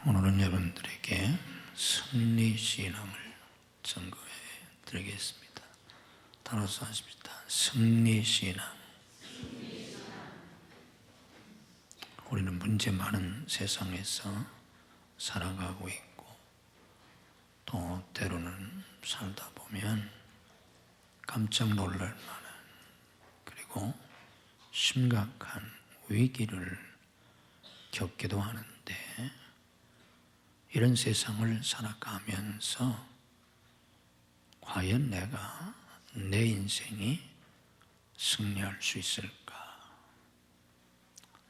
오늘은 여러분들에게 승리신앙을 증거해 드리겠습니다. 따라서 하십시다. 승리신앙. 우리는 문제 많은 세상에서 살아가고 있고, 또 때로는 살다 보면 깜짝 놀랄 만한, 그리고 심각한 위기를 겪기도 하는데, 이런 세상을 살아가면서 과연 내가 내 인생이 승리할 수 있을까?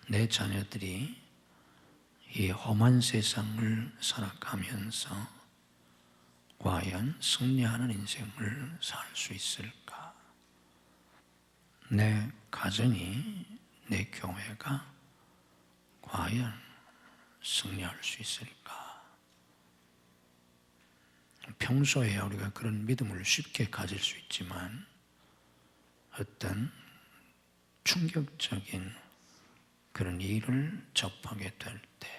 내 자녀들이 이 험한 세상을 살아가면서 과연 승리하는 인생을 살 수 있을까? 내 가정이, 내 교회가 과연 승리할 수 있을까? 평소에 우리가 그런 믿음을 쉽게 가질 수 있지만, 어떤 충격적인 그런 일을 접하게 될 때,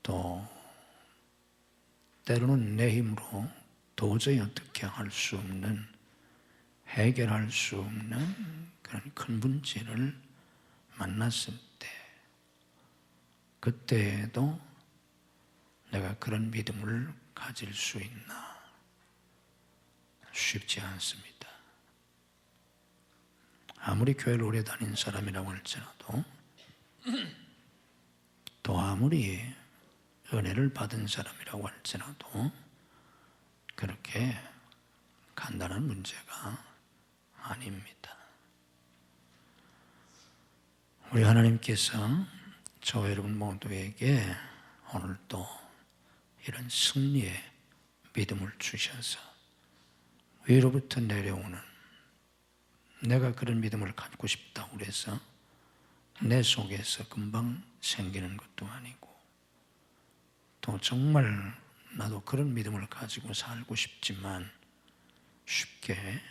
또 때로는 내 힘으로 도저히 어떻게 할 수 없는, 해결할 수 없는 그런 큰 문제를 만났을 때, 그때에도 내가 그런 믿음을 가질 수 있나? 쉽지 않습니다. 아무리 교회를 오래 다닌 사람이라고 할지라도, 또 아무리 은혜를 받은 사람이라고 할지라도 그렇게 간단한 문제가 아닙니다. 우리 하나님께서 저와 여러분 모두에게 오늘 또 이런 승리의 믿음을 주셔서 위로부터 내려오는, 내가 그런 믿음을 갖고 싶다고 해서 내 속에서 금방 생기는 것도 아니고, 또 정말 나도 그런 믿음을 가지고 살고 싶지만 쉽게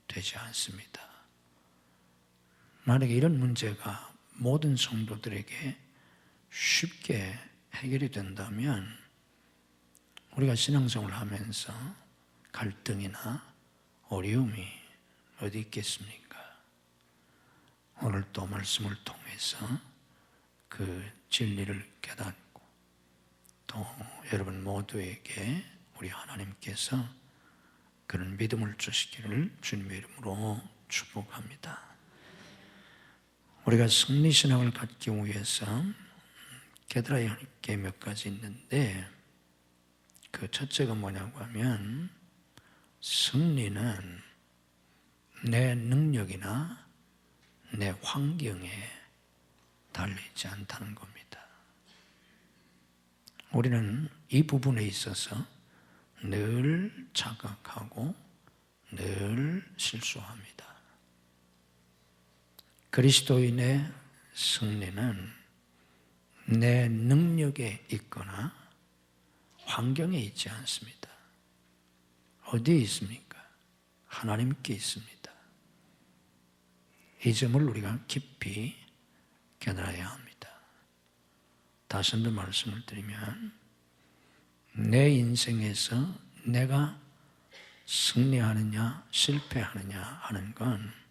되지 않습니다. 만약에 이런 문제가 모든 성도들에게 쉽게 해결이 된다면 우리가 신앙생활을 하면서 갈등이나 어려움이 어디 있겠습니까? 오늘 또 말씀을 통해서 그 진리를 깨닫고, 또 여러분 모두에게 우리 하나님께서 그런 믿음을 주시기를 주님의 이름으로 축복합니다. 우리가 승리신앙을 갖기 위해서 깨달아야 할 게 몇 가지 있는데, 그 첫째가 뭐냐고 하면, 승리는 내 능력이나 내 환경에 달리지 않다는 겁니다. 우리는 이 부분에 있어서 늘 착각하고 늘 실수합니다. 그리스도인의 승리는 내 능력에 있거나 환경에 있지 않습니다. 어디에 있습니까? 하나님께 있습니다. 이 점을 우리가 깊이 깨달아야 합니다. 다시 한번 말씀을 드리면, 내 인생에서 내가 승리하느냐 실패하느냐 하는 건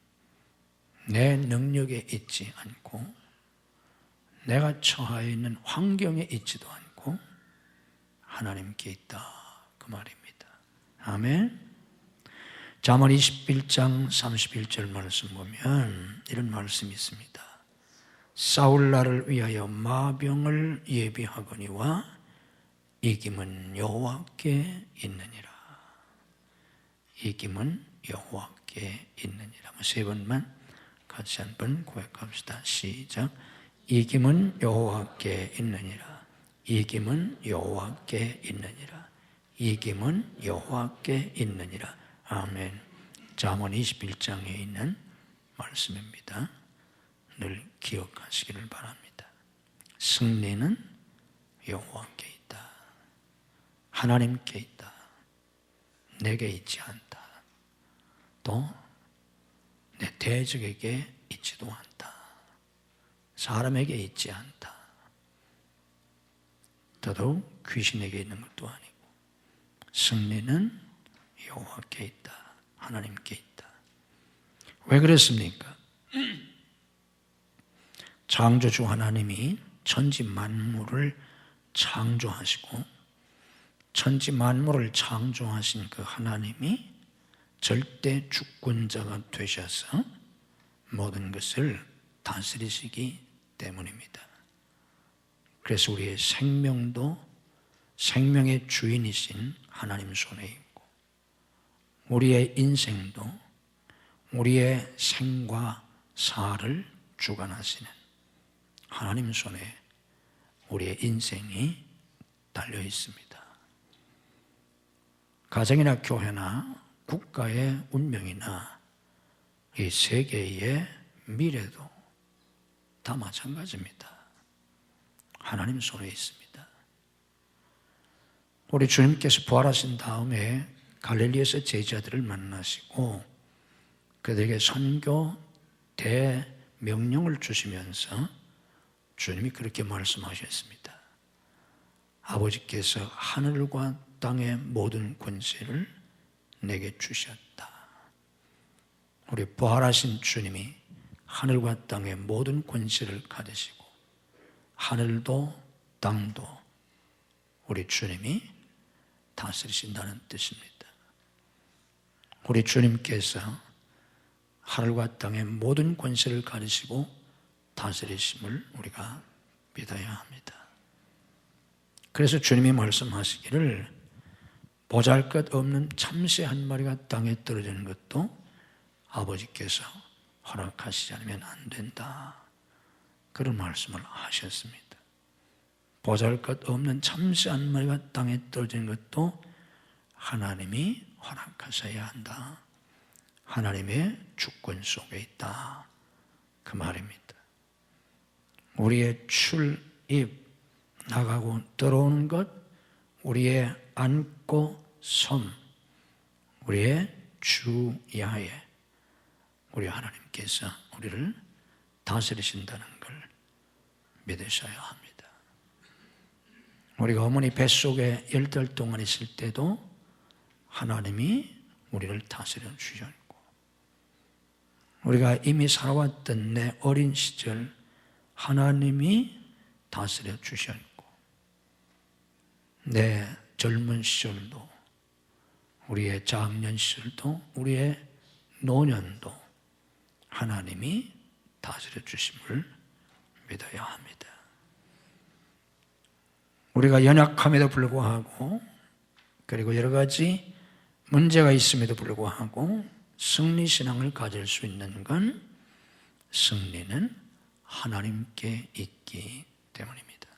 내 능력에 있지 않고, 내가 처해 있는 환경에 있지도 않고 하나님께 있다, 그 말입니다. 아멘. 잠언 21장 31절 말씀 보면 이런 말씀이 있습니다. 싸울 날을 위하여 마병을 예비하거니와 이김은 여호와께 있느니라. 이김은 여호와께 있느니라. 세 번만 같이 한번 고백합시다. 시작. 이김은 여호와께 있느니라. 이김은 여호와께 있느니라. 이김은 여호와께 있느니라. 아멘. 잠언 21장에 있는 말씀입니다. 늘 기억하시기를 바랍니다. 승리는 여호와께 있다. 하나님께 있다. 내게 있지 않다. 또 내 대적에게 있지도 않다. 사람에게 있지 않다. 더더욱 귀신에게 있는 것도 아니고 승리는 여호와께 있다. 하나님께 있다. 왜 그랬습니까? 창조주 하나님이 천지 만물을 창조하시고 천지 만물을 창조하신 그 하나님이 절대 주권자가 되셔서 모든 것을 다스리시기 때문입니다. 그래서 우리의 생명도 생명의 주인이신 하나님 손에 있고 우리의 인생도 우리의 생과 사를 주관하시는 하나님 손에 우리의 인생이 달려 있습니다. 가정이나 교회나 국가의 운명이나 이 세계의 미래도 다 마찬가지입니다. 하나님 손에 있습니다. 우리 주님께서 부활하신 다음에 갈릴리에서 제자들을 만나시고 그들에게 선교 대명령을 주시면서 주님이 그렇게 말씀하셨습니다. 아버지께서 하늘과 땅의 모든 권세를 내게 주셨다. 우리 부활하신 주님이 하늘과 땅의 모든 권세를 가지시고 하늘도 땅도 우리 주님이 다스리신다는 뜻입니다. 우리 주님께서 하늘과 땅의 모든 권세를 가지시고 다스리심을 우리가 믿어야 합니다. 그래서 주님이 말씀하시기를 보잘것없는 참새 한 마리가 땅에 떨어지는 것도 아버지께서 허락하시지 않으면 안 된다. 그런 말씀을 하셨습니다. 보잘것없는 참새 한 마리가 땅에 떨어지는 것도 하나님이 허락하셔야 한다. 하나님의 주권 속에 있다. 그 말입니다. 우리의 출입, 나가고 들어오는 것, 우리의 앉고 섬, 우리의 주야에 우리 하나님께서 우리를 다스리신다는 걸 믿으셔야 합니다. 우리가 어머니 뱃속에 10달 동안 있을 때도 하나님이 우리를 다스려 주셨고 우리가 이미 살아왔던 내 어린 시절 하나님이 다스려 주셨고 내 젊은 시절도 우리의 장년 시절도 우리의 노년도 하나님이 다스려 주심을 믿어야 합니다. 우리가 연약함에도 불구하고 그리고 여러 가지 문제가 있음에도 불구하고 승리신앙을 가질 수 있는 건 승리는 하나님께 있기 때문입니다.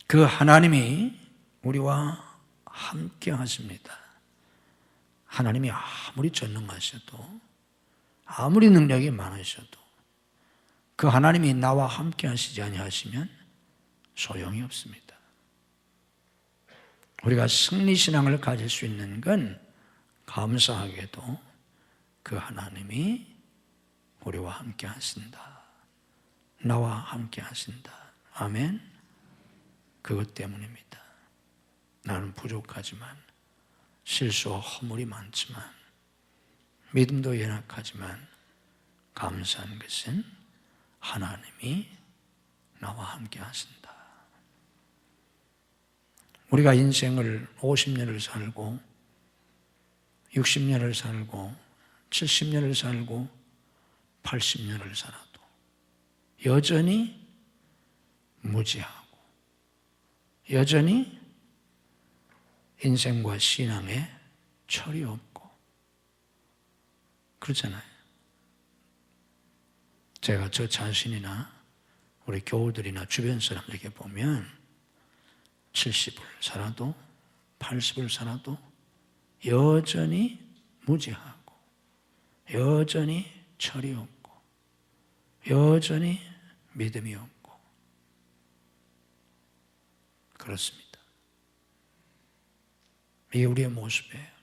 그 하나님이 우리와 함께 하십니다. 하나님이 아무리 전능하셔도 아무리 능력이 많으셔도 그 하나님이 나와 함께 하시지 아니하시면 소용이 없습니다. 우리가 승리신앙을 가질 수 있는 건 감사하게도 그 하나님이 우리와 함께 하신다. 나와 함께 하신다. 아멘. 그것 때문입니다. 나는 부족하지만 실수와 허물이 많지만 믿음도 연약하지만 감사한 것은 하나님이 나와 함께 하신다. 우리가 인생을 50년을 살고 60년을 살고 70년을 살고 80년을 살아도 여전히 무지하고 여전히 인생과 신앙에 철이 없고 그렇잖아요. 제가 저 자신이나 우리 교우들이나 주변 사람들에게 보면 70을 살아도 80을 살아도 여전히 무지하고 여전히 철이 없고 여전히 믿음이 없고 그렇습니다. 이게 우리의 모습이에요.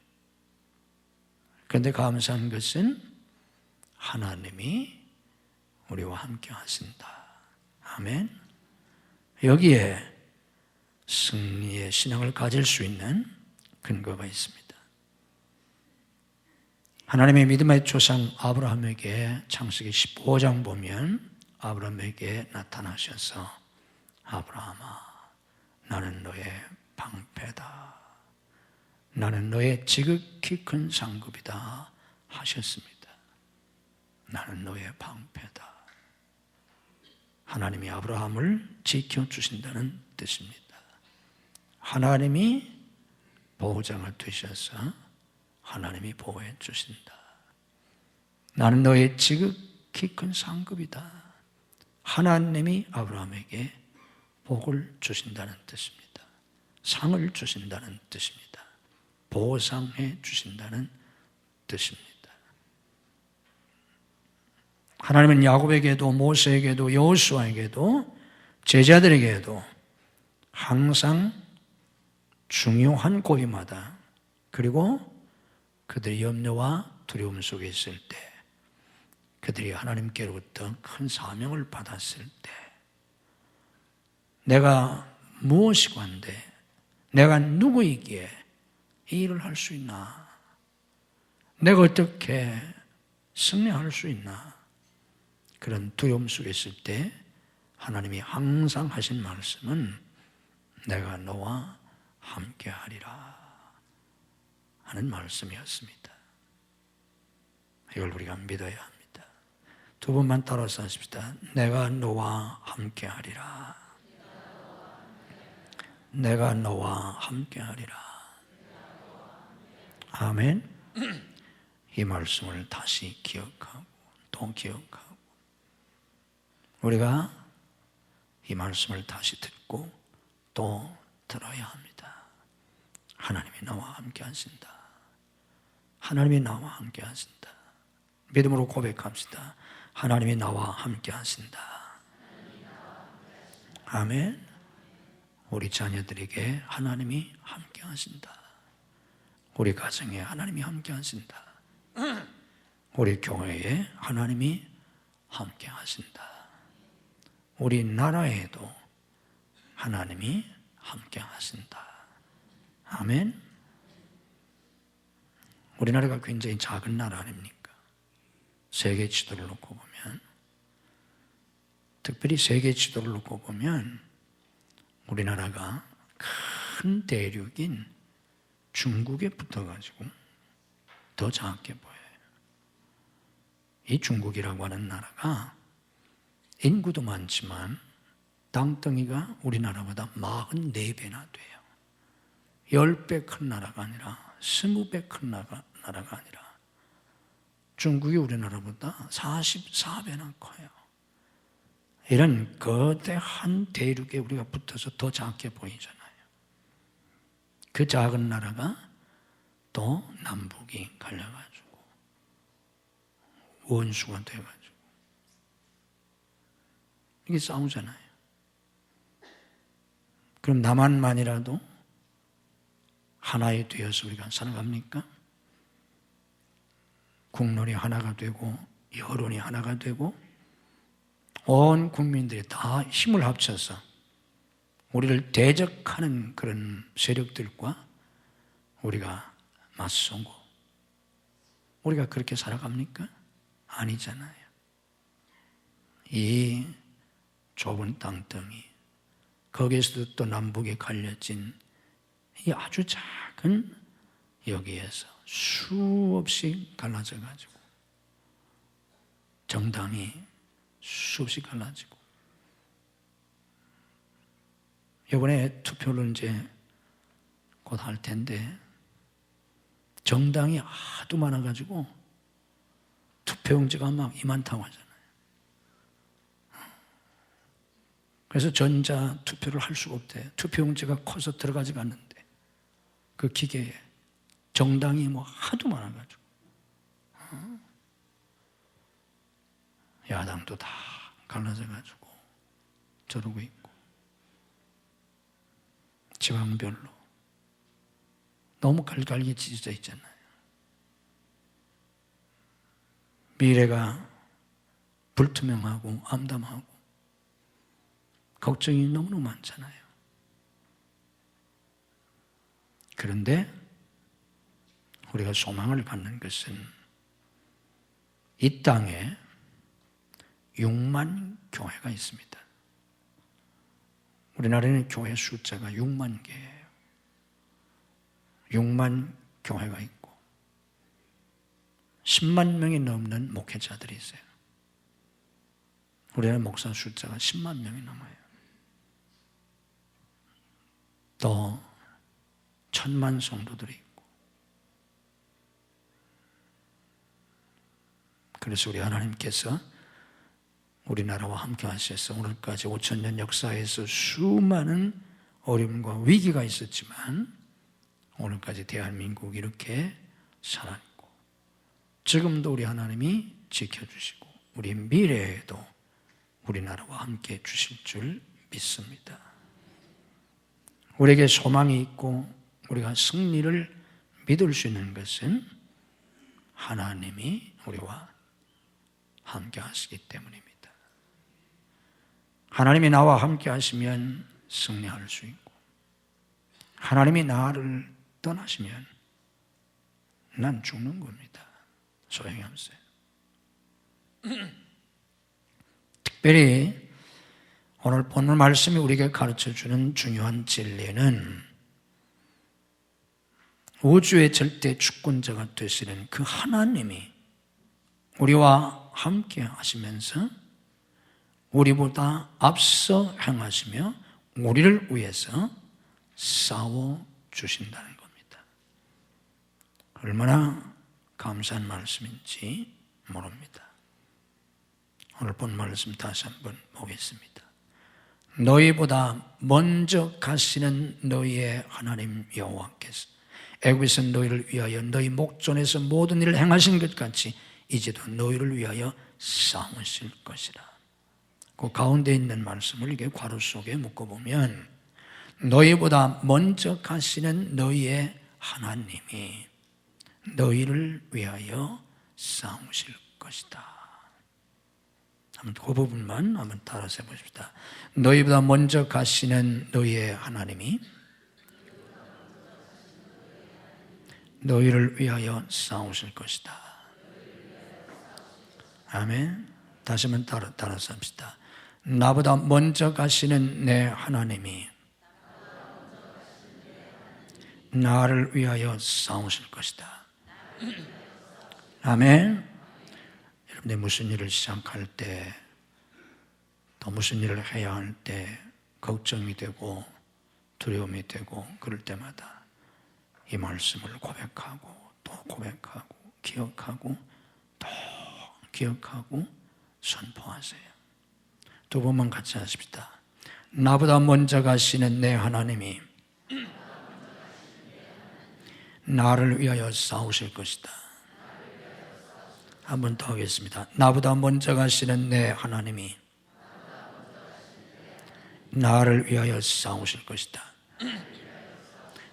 그런데 감사한 것은 하나님이 우리와 함께 하신다. 아멘. 여기에 승리의 신앙을 가질 수 있는 근거가 있습니다. 하나님의 믿음의 조상 아브라함에게 창세기 15장 보면 아브라함에게 나타나셔서 아브라함아, 나는 너의 방패다, 나는 너의 지극히 큰 상급이다 하셨습니다. 나는 너의 방패다. 하나님이 아브라함을 지켜주신다는 뜻입니다. 하나님이 보호장을 두셔서 하나님이 보호해 주신다. 나는 너의 지극히 큰 상급이다. 하나님이 아브라함에게 복을 주신다는 뜻입니다. 상을 주신다는 뜻입니다. 보상해 주신다는 뜻입니다. 하나님은 야곱에게도 모세에게도 여호수아에게도 제자들에게도 항상 중요한 고비마다, 그리고 그들의 염려와 두려움 속에 있을 때, 그들이 하나님께로부터 큰 사명을 받았을 때, 내가 무엇이고 한데 내가 누구이기에 이 일을 할 수 있나, 내가 어떻게 승리할 수 있나, 그런 두려움 속에 있을 때 하나님이 항상 하신 말씀은 내가 너와 함께하리라 하는 말씀이었습니다. 이걸 우리가 믿어야 합니다. 두 번만 따라서 하십시다. 내가 너와 함께하리라. 내가 너와 함께하리라. 아멘. 이 말씀을 다시 기억하고 또 기억하고, 우리가 이 말씀을 다시 듣고 또 들어야 합니다. 하나님이 나와 함께 하신다. 하나님이 나와 함께 하신다. 믿음으로 고백합시다. 하나님이 나와 함께 하신다. 아멘. 우리 자녀들에게 하나님이 함께 하신다. 우리 가정에 하나님이 함께 하신다. 우리 교회에 하나님이 함께 하신다. 우리 나라에도 하나님이 함께 하신다. 아멘. 우리나라가 굉장히 작은 나라 아닙니까? 세계 지도를 놓고 보면, 특별히 세계 지도를 놓고 보면 우리나라가 큰 대륙인 중국에 붙어가지고 더 작게 보여요. 이 중국이라고 하는 나라가 인구도 많지만 땅덩이가 우리나라보다 44배나 돼요. 10배 큰 나라가 아니라 20배 큰 나라가 아니라 중국이 우리나라보다 44배나 커요. 이런 거대한 대륙에 우리가 붙어서 더 작게 보이잖아요. 그 작은 나라가 또 남북이 갈려가지고 원수가 돼가지고 이게 싸우잖아요. 그럼 남한만이라도 하나에 되어서 우리가 살아갑니까? 국론이 하나가 되고 여론이 하나가 되고 온 국민들이 다 힘을 합쳐서 우리를 대적하는 그런 세력들과 우리가 맞서고 우리가 그렇게 살아갑니까? 아니잖아요. 이 좁은 땅덩이, 거기에서도 또 남북에 갈려진 이 아주 작은 여기에서 수없이 갈라져 가지고 정당이 수없이 갈라지고, 이번에 투표를 이제 곧 할 텐데 정당이 하도 많아가지고 투표용지가 막 이만타고 하잖아요. 그래서 전자 투표를 할 수가 없대. 투표용지가 커서 들어가지가 않는데 그 기계에 정당이 뭐 하도 많아가지고 야당도 다 갈라져가지고 저러고 있고, 지방별로 너무 갈갈게 찢어져 있잖아요. 미래가 불투명하고 암담하고 걱정이 너무너무 많잖아요. 그런데 우리가 소망을 갖는 것은 이 땅에 6만 교회가 있습니다. 우리나라에는 교회 숫자가 6만 개예요. 6만 교회가 있고 10만 명이 넘는 목회자들이 있어요. 우리나라 목사 숫자가 10만 명이 넘어요. 또 1000만 성도들이 있고. 그래서 우리 하나님께서 우리나라와 함께 하셔서 오늘까지 5000년 역사에서 수많은 어려움과 위기가 있었지만 오늘까지 대한민국이 이렇게 살아있고 지금도 우리 하나님이 지켜주시고 우리 미래에도 우리나라와 함께 주실 줄 믿습니다. 우리에게 소망이 있고 우리가 승리를 믿을 수 있는 것은 하나님이 우리와 함께 하시기 때문입니다. 하나님이 나와 함께 하시면 승리할 수 있고 하나님이 나를 떠나시면 난 죽는 겁니다. 소용이 없어요. 특별히 오늘 본문 말씀이 우리에게 가르쳐주는 중요한 진리는 우주의 절대 주권자가 되시는 그 하나님이 우리와 함께 하시면서 우리보다 앞서 행하시며 우리를 위해서 싸워주신다는 겁니다. 얼마나 감사한 말씀인지 모릅니다. 오늘 본 말씀 다시 한번 보겠습니다. 너희보다 먼저 가시는 너희의 하나님 여호와께서 애굽에서 너희를 위하여 너희 목전에서 모든 일을 행하신 것 같이 이제도 너희를 위하여 싸우실 것이라. 그 가운데 있는 말씀을 이게 괄호 속에 묶어보면 너희보다 먼저 가시는 너희의 하나님이 너희를 위하여 싸우실 것이다. 한번 그 부분만 한번 따라서 해보십시다. 너희보다 먼저 가시는 너희의 하나님이 너희를 위하여 싸우실 것이다. 아멘. 다시 한번 따라서 합시다. 나보다 먼저 가시는 내 하나님이 나를 위하여 싸우실 것이다. 아멘. 여러분들 무슨 일을 시작할 때 또 무슨 일을 해야 할 때 걱정이 되고 두려움이 되고 그럴 때마다 이 말씀을 고백하고 또 고백하고 기억하고 또 기억하고 선포하세요. 두 번만 같이 하십시다. 나보다 먼저 가시는 내 하나님이 나를 위하여 싸우실 것이다. 한 번 더 하겠습니다. 나보다 먼저 가시는 내 하나님이 나를 위하여 싸우실 것이다.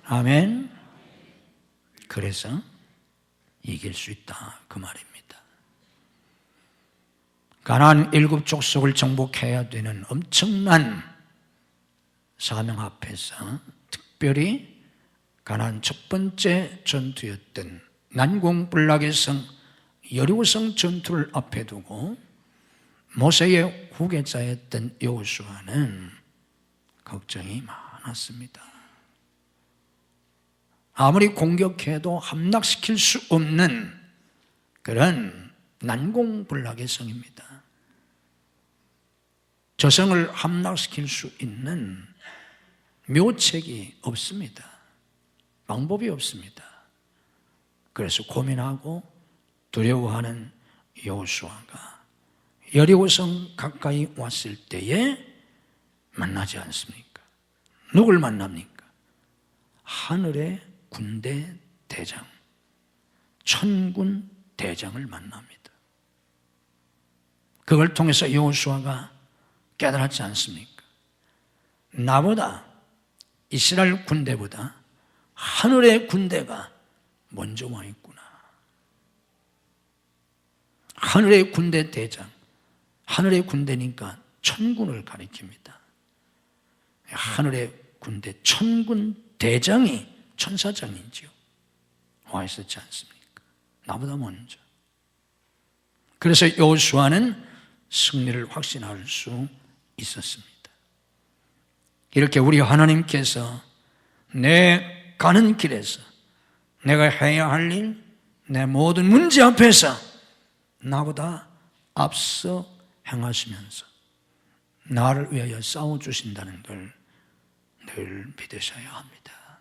아멘. 그래서 이길 수 있다 그 말입니다. 가나안 7 족속을 정복해야 되는 엄청난 사명 앞에서 특별히 가나안 첫 번째 전투였던 난공불락의 성 여리고성 전투를 앞에 두고 모세의 후계자였던 여호수아는 걱정이 많았습니다. 아무리 공격해도 함락시킬 수 없는 그런 난공불락의 성입니다. 저 성을 함락시킬 수 있는 묘책이 없습니다. 방법이 없습니다. 그래서 고민하고 두려워하는 여호수아가 여리고성 가까이 왔을 때에 만나지 않습니까? 누굴 만납니까? 하늘의 군대 대장, 천군 대장을 만납니다. 그걸 통해서 여호수아가 깨달았지 않습니까? 나보다 이스라엘 군대보다 하늘의 군대가 먼저 와 있구나. 하늘의 군대 대장, 하늘의 군대니까 천군을 가리킵니다. 하늘의 군대 천군 대장이 천사장이지요. 와 있었지 않습니까? 나보다 먼저. 그래서 여호수아는 승리를 확신할 수 있었습니다. 이렇게 우리 하나님께서 내 가는 길에서 내가 해야 할 일, 내 모든 문제 앞에서 나보다 앞서 행하시면서 나를 위하여 싸워주신다는 걸 늘 믿으셔야 합니다.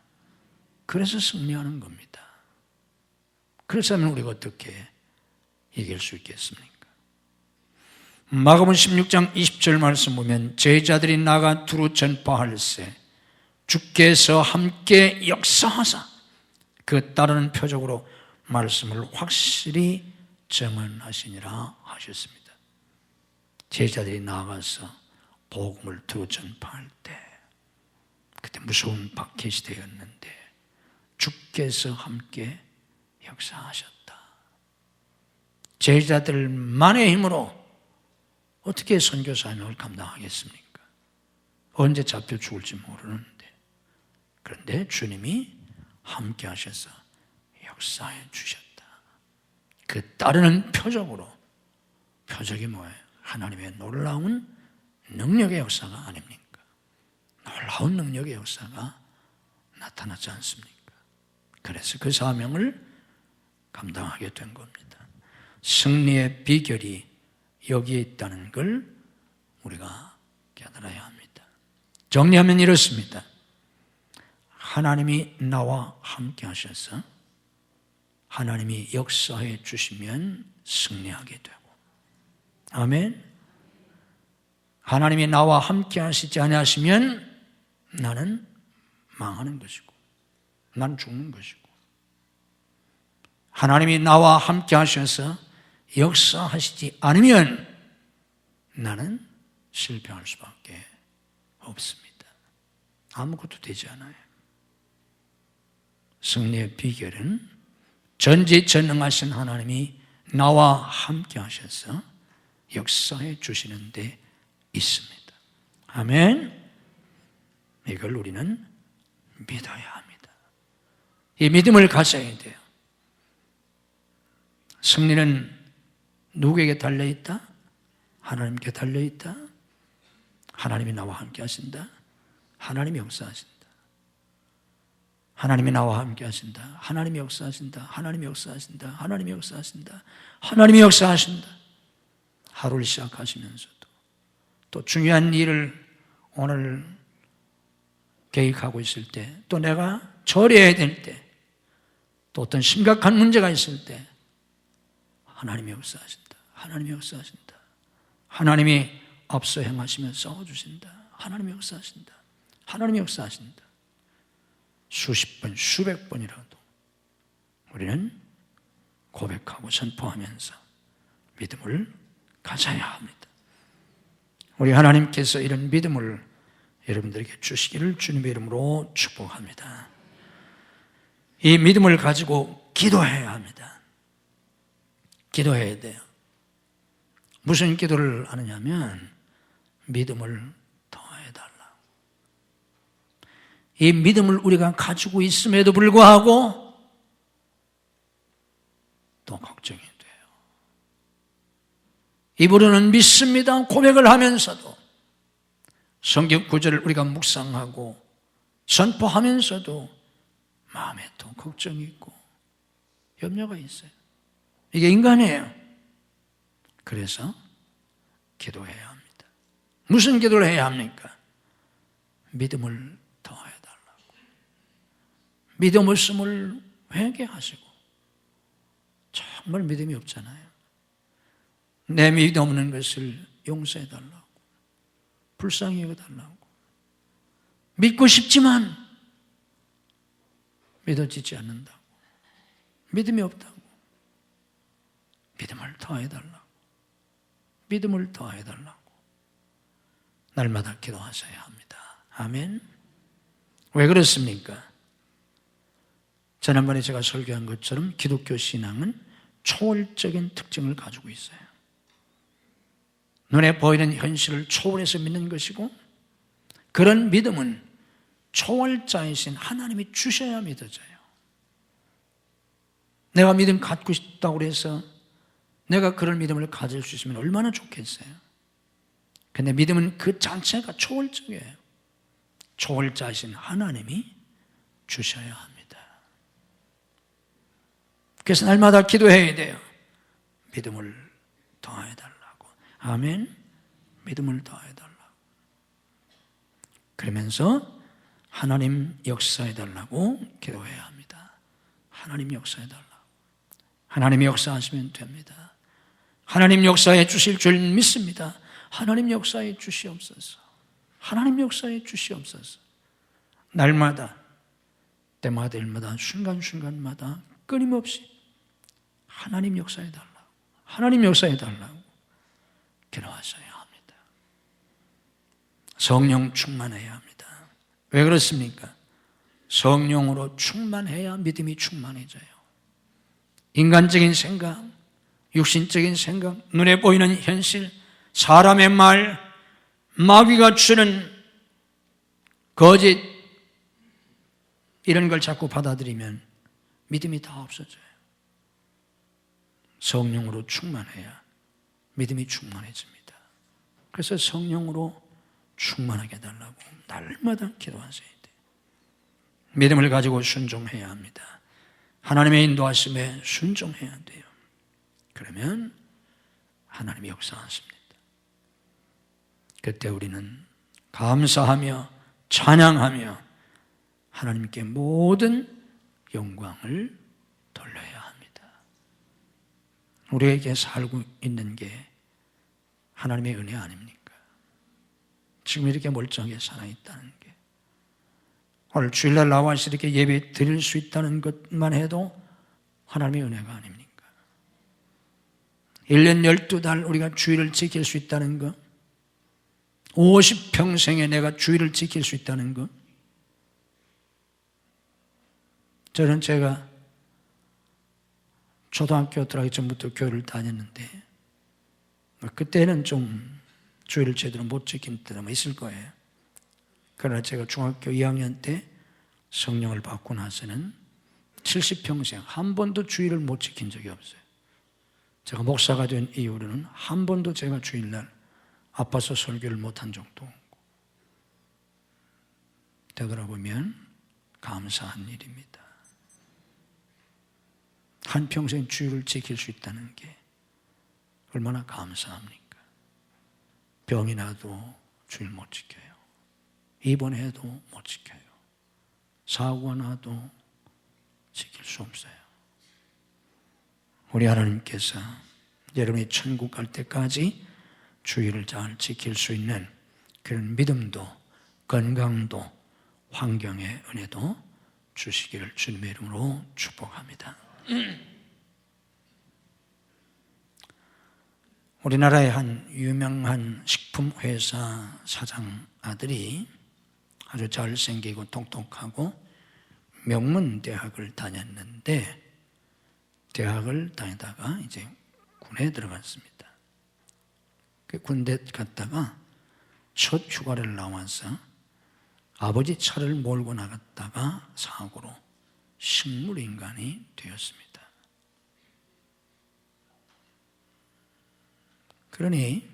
그래서 승리하는 겁니다. 그렇다면 우리가 어떻게 이길 수 있겠습니까? 마가복음 16장 20절 말씀 보면 제자들이 나가 두루 전파할세 주께서 함께 역사하사, 그 따르는 표적으로 말씀을 확실히 증언하시니라 하셨습니다. 제자들이 나가서 복음을 두루 전파할 때, 그때 무서운 박해 시대였는데 주께서 함께 역사하셨다. 제자들만의 힘으로 어떻게 선교 사명을 감당하겠습니까? 언제 잡혀 죽을지 모르는데. 그런데 주님이 함께 하셔서 역사해 주셨다. 그 따르는 표적으로, 표적이 뭐예요? 하나님의 놀라운 능력의 역사가 아닙니까? 놀라운 능력의 역사가 나타났지 않습니까? 그래서 그 사명을 감당하게 된 겁니다. 승리의 비결이 여기에 있다는 걸 우리가 깨달아야 합니다. 정리하면 이렇습니다. 하나님이 나와 함께 하셔서 하나님이 역사해 주시면 승리하게 되고, 아멘. 하나님이 나와 함께 하시지 아니하시면 나는 망하는 것이고 나는 죽는 것이고, 하나님이 나와 함께 하셔서 역사하시지 않으면 나는 실패할 수밖에 없습니다. 아무것도 되지 않아요. 승리의 비결은 전지전능하신 하나님이 나와 함께 하셔서 역사해 주시는 데 있습니다. 아멘. 이걸 우리는 믿어야 합니다. 이 믿음을 가져야 돼요. 승리는 누구에게 달려있다? 하나님께 달려있다. 하나님이 나와 함께 하신다. 하나님이 역사하신다. 하나님이 나와 함께 하신다. 하나님이 역사하신다. 하나님이 역사하신다. 하나님이 역사하신다. 하나님이 역사하신다. 하루를 시작하시면서도 또 중요한 일을 오늘 계획하고 있을 때, 또 내가 처리해야 될 때, 또 어떤 심각한 문제가 있을 때 하나님이 역사하신다. 하나님이 역사하신다. 하나님이 앞서 행하시며 싸워주신다. 하나님이 역사하신다. 하나님이 역사하신다. 수십 번, 수백 번이라도 우리는 고백하고 선포하면서 믿음을 가져야 합니다. 우리 하나님께서 이런 믿음을 여러분들에게 주시기를 주님의 이름으로 축복합니다. 이 믿음을 가지고 기도해야 합니다. 기도해야 돼요. 무슨 기도를 하느냐면 믿음을 더해달라. 이 믿음을 우리가 가지고 있음에도 불구하고 또 걱정이 돼요. 입으로는 믿습니다 고백을 하면서도, 성경 구절을 우리가 묵상하고 선포하면서도 마음에 또 걱정이 있고 염려가 있어요. 이게 인간이에요. 그래서 기도해야 합니다. 무슨 기도를 해야 합니까? 믿음을 더해달라고. 믿음 없음을 회개하시고, 정말 믿음이 없잖아요. 내 믿음 없는 것을 용서해달라고, 불쌍히 여겨달라고. 믿고 싶지만 믿어지지 않는다고, 믿음이 없다고. 믿음을 더해달라고, 믿음을 더해달라고 날마다 기도하셔야 합니다. 아멘. 왜 그렇습니까? 지난번에 제가 설교한 것처럼 기독교 신앙은 초월적인 특징을 가지고 있어요. 눈에 보이는 현실을 초월해서 믿는 것이고, 그런 믿음은 초월자이신 하나님이 주셔야 믿어져요. 내가 믿음 갖고 싶다고 해서 내가 그런 믿음을 가질 수 있으면 얼마나 좋겠어요. 근데 믿음은 그 자체가 초월적이에요. 초월자이신 하나님이 주셔야 합니다. 그래서 날마다 기도해야 돼요. 믿음을 더해달라고. 아멘. 믿음을 더해달라고. 그러면서 하나님 역사해달라고 기도해야 합니다. 하나님 역사해달라고. 하나님이 역사하시면 됩니다. 하나님 역사해 주실 줄 믿습니다. 하나님 역사해 주시옵소서. 하나님 역사해 주시옵소서. 날마다, 때마다, 일마다, 순간순간마다 끊임없이 하나님 역사해달라고, 하나님 역사해달라고 기도하셔야 합니다. 성령 충만해야 합니다. 왜 그렇습니까? 성령으로 충만해야 믿음이 충만해져요. 인간적인 생각, 육신적인 생각, 눈에 보이는 현실, 사람의 말, 마귀가 주는 거짓, 이런 걸 자꾸 받아들이면 믿음이 다 없어져요. 성령으로 충만해야 믿음이 충만해집니다. 그래서 성령으로 충만하게 해달라고 날마다 기도하셔야 돼요. 믿음을 가지고 순종해야 합니다. 하나님의 인도하심에 순종해야 돼요. 그러면 하나님이 역사하십니다. 그때 우리는 감사하며 찬양하며 하나님께 모든 영광을 돌려야 합니다. 우리에게 살고 있는 게 하나님의 은혜 아닙니까? 지금 이렇게 멀쩡하게 살아있다는 게, 오늘 주일날 나와서 이렇게 예배 드릴 수 있다는 것만 해도 하나님의 은혜가 아닙니까? 1년 12달 우리가 주일을 지킬 수 있다는 것, 50평생에 내가 주일을 지킬 수 있다는 것, 저는 제가 초등학교 들어가기 전부터 교회를 다녔는데 그때는 좀 주일을 제대로 못 지킨 때도 있을 거예요. 그러나 제가 중학교 2학년 때 성령을 받고 나서는 70평생 한 번도 주일을 못 지킨 적이 없어요. 제가 목사가 된 이후로는 한 번도 제가 주일날 아파서 설교를 못한 적도 없고, 되돌아보면 감사한 일입니다. 한평생 주일을 지킬 수 있다는 게 얼마나 감사합니까? 병이 나도 주일 못 지켜요. 입원해도 못 지켜요. 사고가 나도 지킬 수 없어요. 우리 하나님께서 여러분이 천국 갈 때까지 주일을 잘 지킬 수 있는 그런 믿음도, 건강도, 환경의 은혜도 주시기를 주님의 이름으로 축복합니다. 우리나라의 한 유명한 식품회사 사장 아들이 아주 잘생기고 똑똑하고 명문대학을 다녔는데, 대학을 다니다가 이제 군에 들어갔습니다. 그 군대 갔다가 첫 휴가를 나와서 아버지 차를 몰고 나갔다가 사고로 식물인간이 되었습니다. 그러니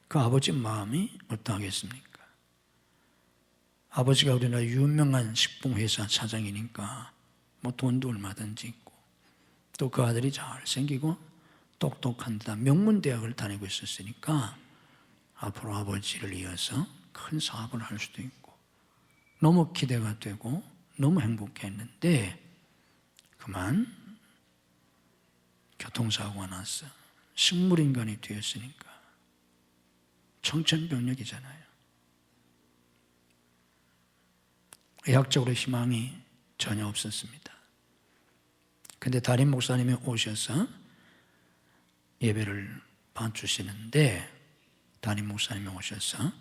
그 아버지 마음이 어떠하겠습니까? 아버지가 우리나라 유명한 식품회사 사장이니까 뭐 돈도 얼마든지 있고, 또 그 아들이 잘생기고 똑똑한 데다 명문대학을 다니고 있었으니까 앞으로 아버지를 이어서 큰 사업을 할 수도 있고 너무 기대가 되고 너무 행복했는데, 그만 교통사고가 나서 식물인간이 되었으니까 청천벽력이잖아요. 의학적으로 희망이 전혀 없었습니다. 근데 담임 목사님이 오셔서 예배를 봐주시는데, 담임 목사님이 오셔서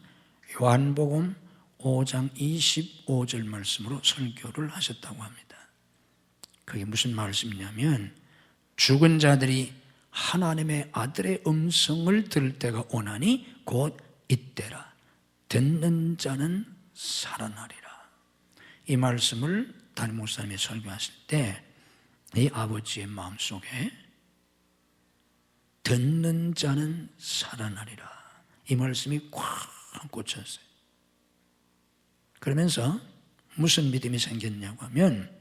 요한복음 5장 25절 말씀으로 설교를 하셨다고 합니다. 그게 무슨 말씀이냐면, 죽은 자들이 하나님의 아들의 음성을 들을 때가 오나니 곧 이때라. 듣는 자는 살아나리라. 이 말씀을 담임 목사님이 설교하실 때 이 아버지의 마음속에 듣는 자는 살아나리라, 이 말씀이 꽉 꽂혔어요. 그러면서 무슨 믿음이 생겼냐고 하면,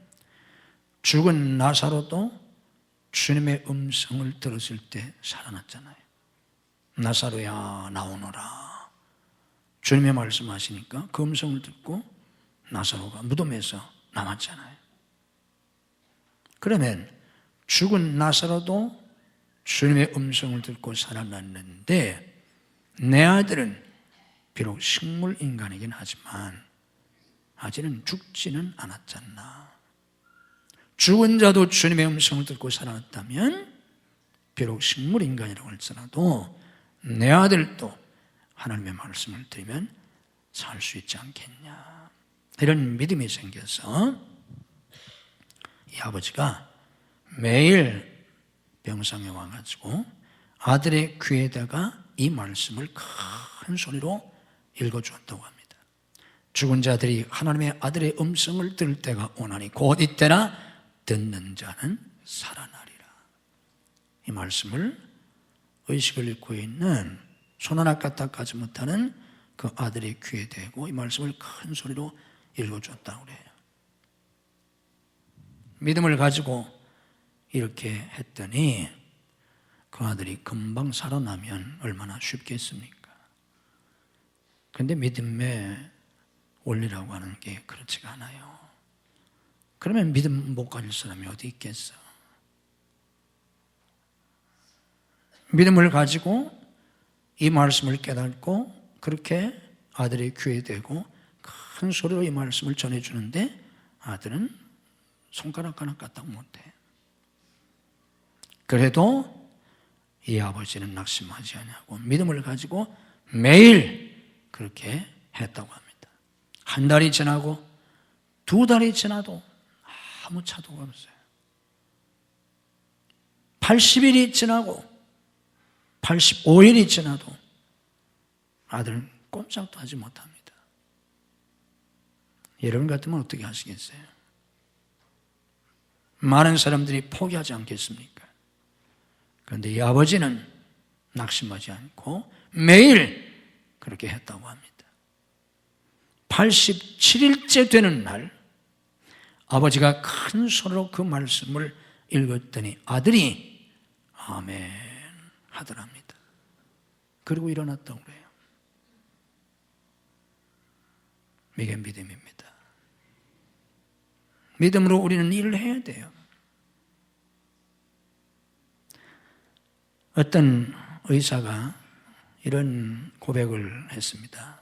죽은 나사로도 주님의 음성을 들었을 때 살아났잖아요. 나사로야 나오너라, 주님의 말씀하시니까 그 음성을 듣고 나사로가 무덤에서 나왔잖아요. 그러면 죽은 나사로도 주님의 음성을 듣고 살아났는데, 내 아들은 비록 식물인간이긴 하지만 아직은 죽지는 않았잖아. 죽은 자도 주님의 음성을 듣고 살아났다면 비록 식물인간이라고 할지라도 내 아들도 하나님의 말씀을 들으면 살 수 있지 않겠냐, 이런 믿음이 생겨서 이 아버지가 매일 병상에 와가지고 아들의 귀에다가 이 말씀을 큰 소리로 읽어주었다고 합니다. 죽은 자들이 하나님의 아들의 음성을 들을 때가 오나니 곧 이때라 듣는 자는 살아나리라. 이 말씀을 의식을 잃고 있는 손 하나 까딱하지 못하는 그 아들의 귀에 대고 이 말씀을 큰 소리로 읽어줬다고 그래요. 믿음을 가지고 이렇게 했더니 그 아들이 금방 살아나면 얼마나 쉽겠습니까? 그런데 믿음의 원리라고 하는 게 그렇지가 않아요. 그러면 믿음 못 가질 사람이 어디 있겠어? 믿음을 가지고 이 말씀을 깨닫고 그렇게 아들의 귀에 대고 큰 소리로 이 말씀을 전해주는데 아들은 손가락 하나 까딱 못해. 그래도 이 아버지는 낙심하지 않냐고 믿음을 가지고 매일 그렇게 했다고 합니다. 한 달이 지나고 두 달이 지나도 아무 차도가 없어요. 80일이 지나고 85일이 지나도 아들은 꼼짝도 하지 못합니다. 여러분 같으면 어떻게 하시겠어요? 많은 사람들이 포기하지 않겠습니까? 그런데 이 아버지는 낙심하지 않고 매일 그렇게 했다고 합니다. 87일째 되는 날 아버지가 큰 소리로 그 말씀을 읽었더니 아들이 아멘 하더랍니다. 그리고 일어났다고 그래요. 이게 믿음입니다. 믿음으로 우리는 일을 해야 돼요. 어떤 의사가 이런 고백을 했습니다.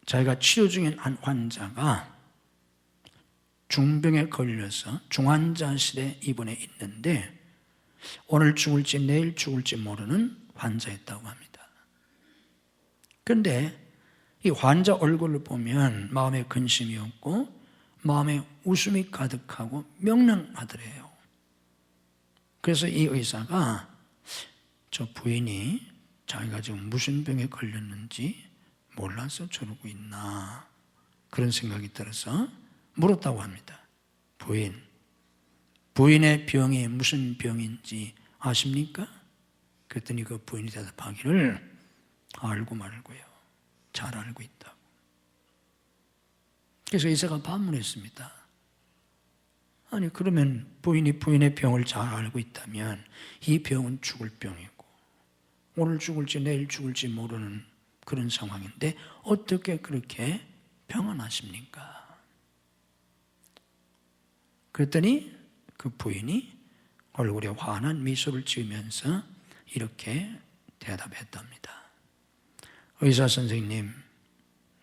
자기가 치료 중인 한 환자가 중병에 걸려서 중환자실에 입원해 있는데 오늘 죽을지 내일 죽을지 모르는 환자였다고 합니다. 그런데 이 환자 얼굴을 보면 마음에 근심이 없고 마음에 웃음이 가득하고 명랑하더래요. 그래서 이 의사가 저 부인이 자기가 지금 무슨 병에 걸렸는지 몰라서 저러고 있나 그런 생각이 들어서 물었다고 합니다. 부인의 병이 무슨 병인지 아십니까? 그랬더니 그 부인이 대답하기를 알고 말고요. 잘 알고 있다고. 그래서 의사가 반문했습니다. 아니 그러면 부인이 부인의 병을 잘 알고 있다면 이 병은 죽을 병이고 오늘 죽을지 내일 죽을지 모르는 그런 상황인데 어떻게 그렇게 평안하십니까? 그랬더니 그 부인이 얼굴에 환한 미소를 지으면서 이렇게 대답했답니다. 의사 선생님,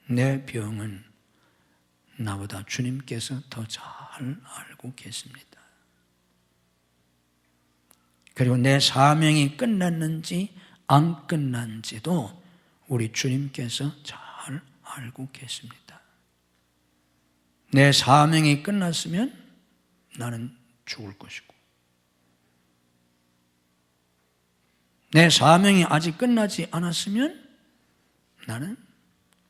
내 병은 나보다 주님께서 더 잘 알고 계십니다. 그리고 내 사명이 끝났는지 안 끝난지도 우리 주님께서 잘 알고 계십니다. 내 사명이 끝났으면 나는 죽을 것이고 내 사명이 아직 끝나지 않았으면 나는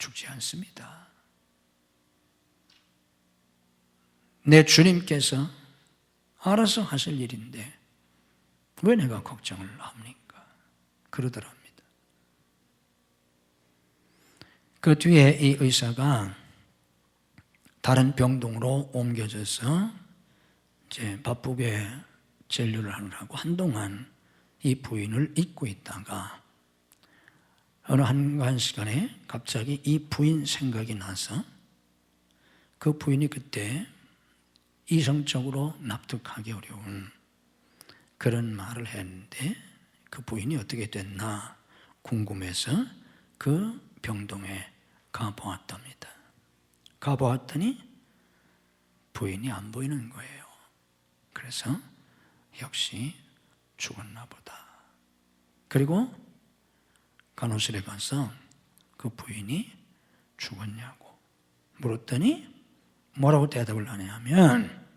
죽지 않습니다. 내 주님께서 알아서 하실 일인데 왜 내가 걱정을 합니까? 그러더랍니다. 그 뒤에 이 의사가 다른 병동으로 옮겨져서 이제 바쁘게 진료를 하느라고 한동안 이 부인을 잊고 있다가 어느 한시간에 갑자기 이 부인 생각이 나서 그 부인이 그때 이성적으로 납득하기 어려운 그런 말을 했는데 그 부인이 어떻게 됐나 궁금해서 그 병동에 가보았답니다. 가보았더니 부인이 안 보이는 거예요. 그래서 역시 죽었나 보다. 그리고 간호실에 가서 그 부인이 죽었냐고 물었더니 뭐라고 대답을 하냐면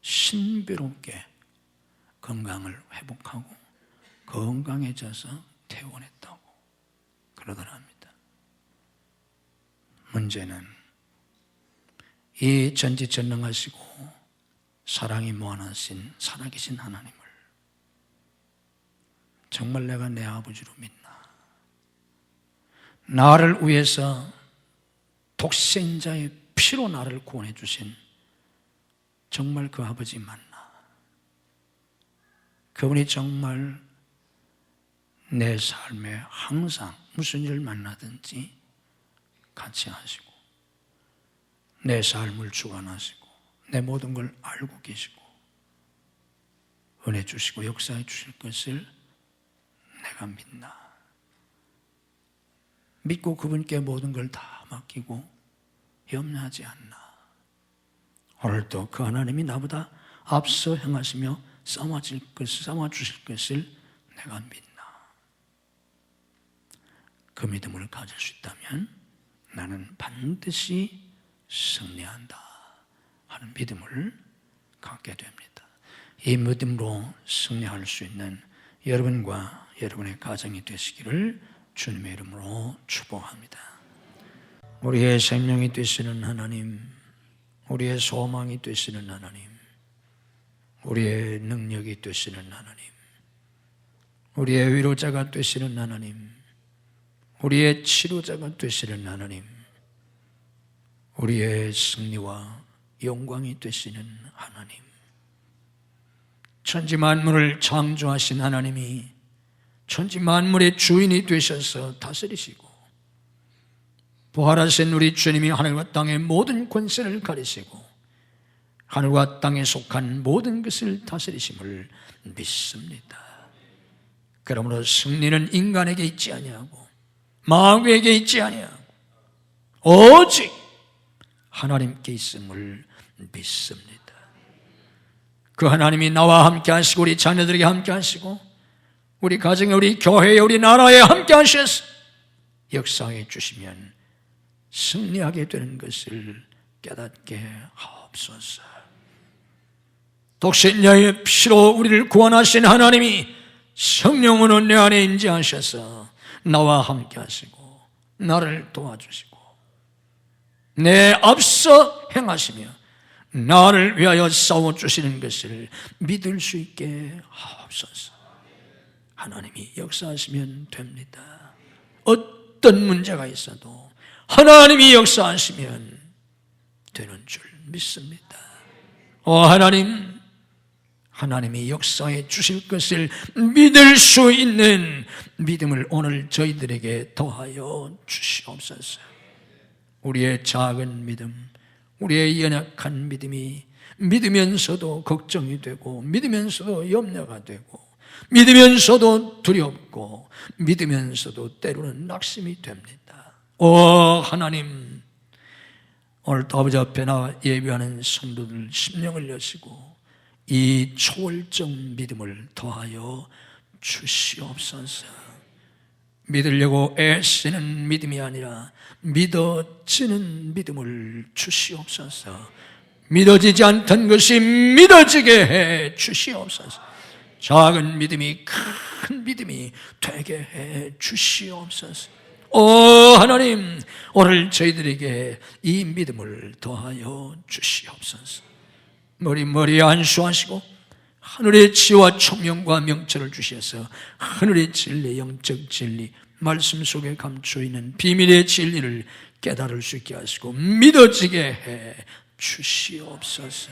신비롭게 건강을 회복하고 건강해져서 퇴원했다고 그러더랍니다. 문제는 이 전지전능하시고 사랑이 무한하신 살아계신 하나님을 정말 내가 내 아버지로 믿나? 나를 위해서 독생자의 피로 나를 구원해 주신 정말 그 아버지 맞나? 그분이 정말 내 삶에 항상 무슨 일을 만나든지 같이 하시고 내 삶을 주관하시고 내 모든 걸 알고 계시고 은혜 주시고 역사해 주실 것을 내가 믿나? 믿고 그분께 모든 걸 다 맡기고 염려하지 않나? 오늘도 그 하나님이 나보다 앞서 행하시며 싸워주실 것을 내가 믿나? 그 믿음을 가질 수 있다면 나는 반드시 승리한다 하는 믿음을 갖게 됩니다. 이 믿음으로 승리할 수 있는 여러분과 여러분의 가정이 되시기를 주님의 이름으로 축복합니다. 우리의 생명이 되시는 하나님, 우리의 소망이 되시는 하나님, 우리의 능력이 되시는 하나님, 우리의 위로자가 되시는 하나님, 우리의 치료자가 되시는 하나님, 우리의 승리와 영광이 되시는 하나님, 천지 만물을 창조하신 하나님이 천지 만물의 주인이 되셔서 다스리시고 부활하신 우리 주님이 하늘과 땅의 모든 권세를 가리시고 하늘과 땅에 속한 모든 것을 다스리심을 믿습니다. 그러므로 승리는 인간에게 있지 아니하고 마귀에게 있지 아니하고 오직 하나님께 있음을 믿습니다. 그 하나님이 나와 함께 하시고 우리 자녀들에게 함께 하시고 우리 가정에 우리 교회에 우리 나라에 함께 하셔서 역사해 주시면 승리하게 되는 것을 깨닫게 하옵소서. 독생자의 피로 우리를 구원하신 하나님이 성령으로 내 안에 임재하셔서 나와 함께 하시고 나를 도와주시고 내 앞서 행하시며 나를 위하여 싸워주시는 것을 믿을 수 있게 하옵소서. 하나님이 역사하시면 됩니다. 어떤 문제가 있어도 하나님이 역사하시면 되는 줄 믿습니다. 하나님, 하나님이 역사해 주실 것을 믿을 수 있는 믿음을 오늘 저희들에게 더하여 주시옵소서. 우리의 작은 믿음, 우리의 연약한 믿음이 믿으면서도 걱정이 되고 믿으면서도 염려가 되고 믿으면서도 두렵고 믿으면서도 때로는 낙심이 됩니다. 하나님, 오늘도 아버지 앞에 나와 예배하는 성도들 심령을 여시고 이 초월적 믿음을 더하여 주시옵소서. 믿으려고 애쓰는 믿음이 아니라 믿어지는 믿음을 주시옵소서. 믿어지지 않던 것이 믿어지게 해 주시옵소서. 작은 믿음이 큰 믿음이 되게 해 주시옵소서. 하나님, 오늘 저희들에게 이 믿음을 더하여 주시옵소서. 머리머리 안수하시고 하늘의 지혜와 총명과 명철을 주셔서 하늘의 진리, 영적 진리, 말씀 속에 감춰있는 비밀의 진리를 깨달을 수 있게 하시고 믿어지게 해 주시옵소서.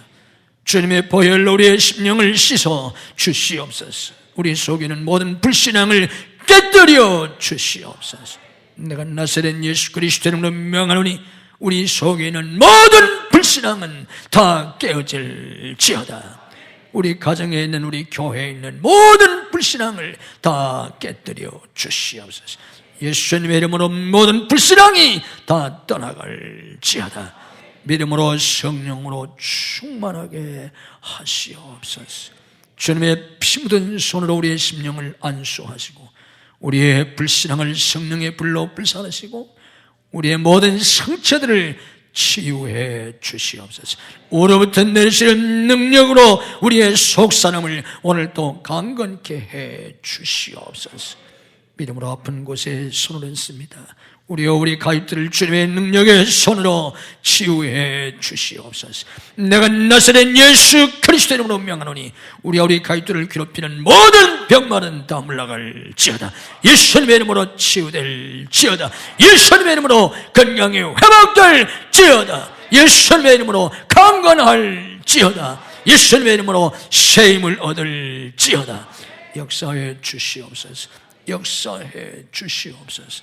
주님의 보혈로 우리의 심령을 씻어 주시옵소서. 우리 속에는 모든 불신앙을 깨뜨려 주시옵소서. 내가 나사렛 예수 그리스도 이름으로 명하노니 우리 속에 있는 모든 불신앙은 다 깨어질지어다. 우리 가정에 있는, 우리 교회에 있는 모든 불신앙을 다 깨뜨려 주시옵소서. 예수님의 이름으로 모든 불신앙이 다 떠나갈지어다. 믿음으로 성령으로 충만하게 하시옵소서. 주님의 피 묻은 손으로 우리의 심령을 안수하시고 우리의 불신앙을 성령의 불로 불살하시고 우리의 모든 상처들을 치유해 주시옵소서. 오로부터 내리시는 능력으로 우리의 속사람을 오늘 또 강건케 해 주시옵소서. 믿음으로 아픈 곳에 손을 얹습니다. 우리 가입들을 주님의 능력의 손으로 치유해 주시옵소서. 내가 나사렛 예수 그리스도 이름으로 명하노니 우리 가입들을 괴롭히는 모든 병마는 다 물러갈지어다. 예수님의 이름으로 치유될지어다. 예수님의 이름으로 건강이 회복될지어다. 예수님의 이름으로 강건할지어다. 예수님의 이름으로 새 힘을 얻을지어다. 역사해 주시옵소서. 역사해 주시옵소서.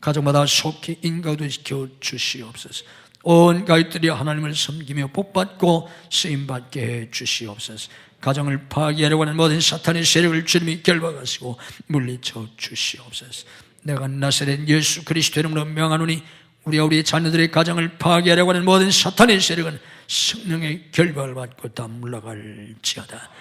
가정마다 속히 인가도시켜 주시옵소서. 온 가족들이 하나님을 섬기며 복받고 쓰임받게 해 주시옵소서. 가정을 파괴하려고 하는 모든 사탄의 세력을 주님이 결박하시고 물리쳐 주시옵소서. 내가 나사렛 예수 그리스도 이름으로 명하노니 우리 자녀들의 가정을 파괴하려고 하는 모든 사탄의 세력은 성령의 결박을 받고 다 물러갈지어다.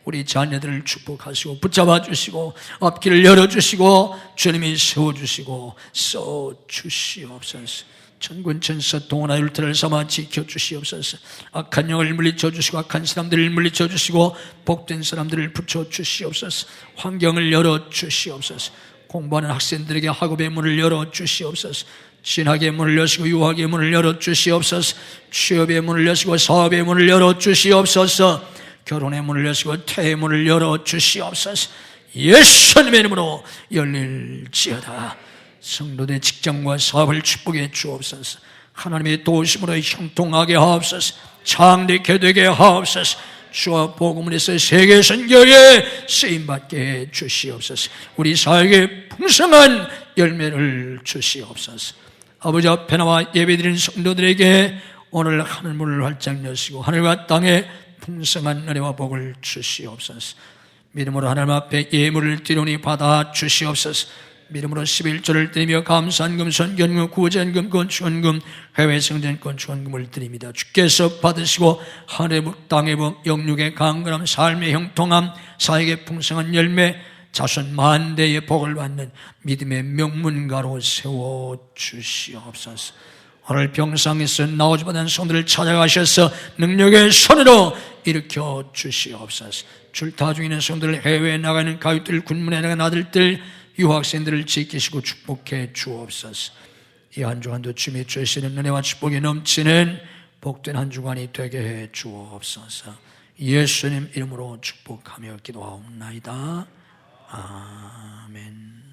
우리 자녀들을 축복하시고 붙잡아 주시고 앞길을 열어주시고 주님이 세워주시고 써주시옵소서. 천군천사 동원하 율태를 삼아 지켜주시옵소서. 악한 영을 물리쳐주시고 악한 사람들을 물리쳐주시고 복된 사람들을 붙여주시옵소서. 환경을 열어주시옵소서. 공부하는 학생들에게 학업의 문을 열어주시옵소서. 신학의 문을 여시고 유학의 문을 열어주시옵소서. 취업의 문을 여시고 사업의 문을 열어주시옵소서. 결혼의 문을 여시고 태의 문을 열어주시옵소서. 예수님의 이름으로 열릴지어다. 성도들의 직장과 사업을 축복해 주옵소서. 하나님의 도우심으로 형통하게 하옵소서. 창대케 되게 하옵소서. 주와 복음을 해서 세계 선교에 쓰임받게 해 주시옵소서. 우리 사역에 풍성한 열매를 주시옵소서. 아버지 앞에 나와 예배드리는 성도들에게 오늘 하늘문을 활짝 여시고 하늘과 땅에 풍성한 은혜와 복을 주시옵소서. 믿음으로 하나님 앞에 예물을 드리오니 받아 주시옵소서. 믿음으로 11조를 드리며 감사한금, 선견금, 구제한금, 건축원금, 해외성전권 축원금을 드립니다. 주께서 받으시고 하늘의 복, 땅의 복, 영육의 강건함, 삶의 형통함, 사역의 풍성한 열매, 자손 만대의 복을 받는 믿음의 명문가로 세워주시옵소서. 오늘 병상에서 나오지 못한 성들을 찾아가셔서 능력의 손으로 일으켜 주시옵소서. 출타 중에 있는 성들을 해외에 나가는 가족들, 군문에 나가는 아들들, 유학생들을 지키시고 축복해 주옵소서. 이 한 주간도 주님이 주시는 은혜와 축복이 넘치는 복된 한 주간이 되게 해 주옵소서. 예수님 이름으로 축복하며 기도하옵나이다. 아멘.